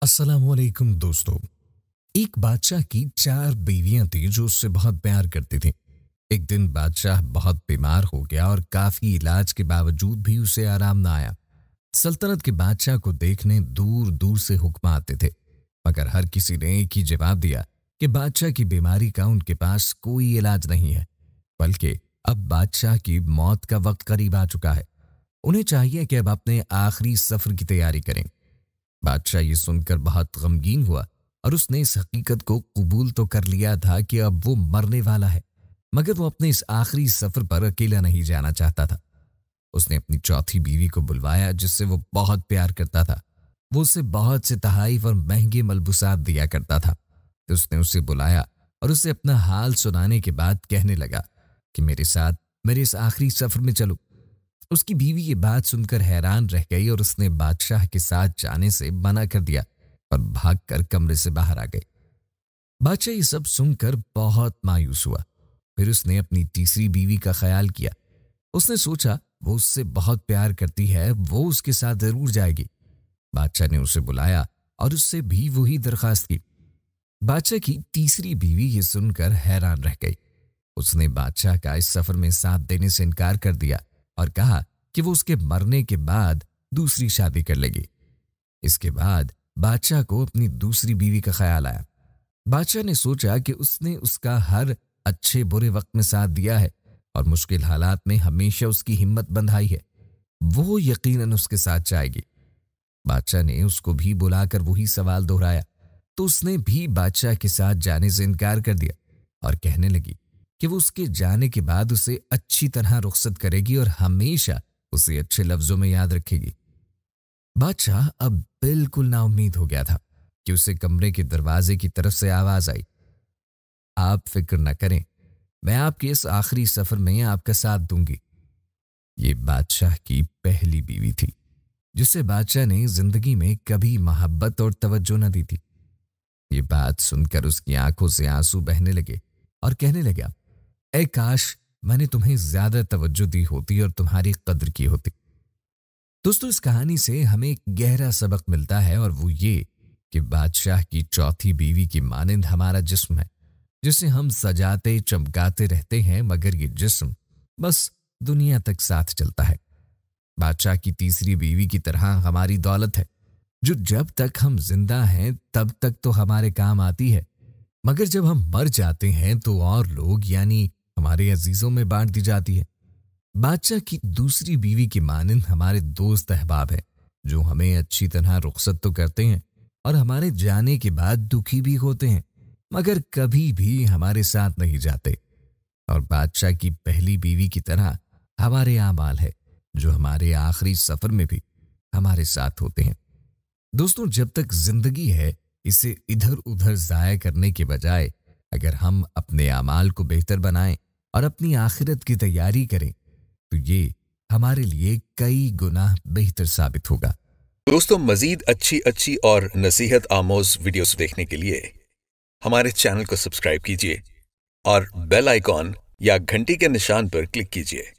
अस्सलामुअलैकुम दोस्तों। एक बादशाह की 4 बीवियां थी जो उससे बहुत प्यार करती थीं। एक दिन बादशाह बहुत बीमार हो गया और काफी इलाज के बावजूद भी उसे आराम न आया। सल्तनत के बादशाह को देखने दूर दूर से हुक्म आते थे, मगर हर किसी ने एक ही जवाब दिया कि बादशाह की बीमारी का उनके पास कोई इलाज नहीं है, बल्कि अब बादशाह की मौत का वक्त करीब आ चुका है। उन्हें चाहिए कि अब अपने आखिरी सफर की तैयारी करें। बादशाह ये सुनकर बहुत गमगीन हुआ और उसने इस हकीकत को कबूल तो कर लिया था कि अब वो मरने वाला है, मगर वो अपने इस आखिरी सफर पर अकेला नहीं जाना चाहता था। उसने अपनी चौथी बीवी को बुलवाया जिससे वो बहुत प्यार करता था। वो उसे बहुत से तहाइफ और महंगे मलबूसात दिया करता था। तो उसने उसे बुलाया और उसे अपना हाल सुनाने के बाद कहने लगा कि मेरे साथ मेरे इस आखिरी सफर में चलो। उसकी बीवी ये बात सुनकर हैरान रह गई और उसने बादशाह के साथ जाने से मना कर दिया और भागकर कमरे से बाहर आ गई। बादशाह ये सब सुनकर बहुत मायूस हुआ। फिर उसने अपनी तीसरी बीवी का ख्याल किया। उसने सोचा वो उससे बहुत प्यार करती है, वो उसके साथ जरूर जाएगी। बादशाह ने उसे बुलाया और उससे भी वही दरखास्त की। बादशाह की तीसरी बीवी ये सुनकर हैरान रह गई। उसने बादशाह का इस सफर में साथ देने से इनकार कर दिया और कहा कि वो उसके मरने के बाद दूसरी शादी कर लेगी। इसके बाद बादशाह को अपनी दूसरी बीवी का ख्याल आया। बादशाह ने सोचा कि उसने उसका हर अच्छे बुरे वक्त में साथ दिया है और मुश्किल हालात में हमेशा उसकी हिम्मत बंधाई है, वो यकीनन उसके साथ जाएगी। बादशाह ने उसको भी बुलाकर वही सवाल दोहराया तो उसने भी बादशाह के साथ जाने से इनकार कर दिया और कहने लगी कि वो उसके जाने के बाद उसे अच्छी तरह रुखसत करेगी और हमेशा उसे अच्छे लफ्जों में याद रखेगी। बादशाह अब बिल्कुल नाउम्मीद हो गया था कि उसे कमरे के दरवाजे की तरफ से आवाज आई, आप फिक्र न करें, मैं आपके इस आखिरी सफर में आपका साथ दूंगी। ये बादशाह की पहली बीवी थी जिसे बादशाह ने जिंदगी में कभी मोहब्बत और तवज्जो न दी थी। ये बात सुनकर उसकी आंखों से आंसू बहने लगे और कहने लगा, ऐ काश मैंने तुम्हें ज्यादा तवज्जो दी होती और तुम्हारी कद्र की होती। दोस्तों, इस कहानी से हमें एक गहरा सबक मिलता है और वो ये कि बादशाह की चौथी बीवी की मानिंद हमारा जिस्म है जिसे हम सजाते चमकाते रहते हैं, मगर ये जिस्म बस दुनिया तक साथ चलता है। बादशाह की तीसरी बीवी की तरह हमारी दौलत है जो जब तक हम जिंदा हैं तब तक तो हमारे काम आती है, मगर जब हम मर जाते हैं तो और लोग यानी हमारे अजीजों में बांट दी जाती है। बादशाह की दूसरी बीवी की मानिंद हमारे दोस्त अहबाब है जो हमें अच्छी तरह रुखसत तो करते हैं और हमारे जाने के बाद दुखी भी होते हैं, मगर कभी भी हमारे साथ नहीं जाते। और बादशाह की पहली बीवी की तरह हमारे आमाल है जो हमारे आखिरी सफर में भी हमारे साथ होते हैं। दोस्तों, जब तक जिंदगी है इसे इधर उधर जाया करने के बजाय अगर हम अपने आमाल को बेहतर बनाएं और अपनी आखिरत की तैयारी करें तो ये हमारे लिए कई गुना बेहतर साबित होगा। दोस्तों, मजीद अच्छी और नसीहत आमोज वीडियोस देखने के लिए हमारे चैनल को सब्सक्राइब कीजिए और बेल आइकॉन या घंटी के निशान पर क्लिक कीजिए।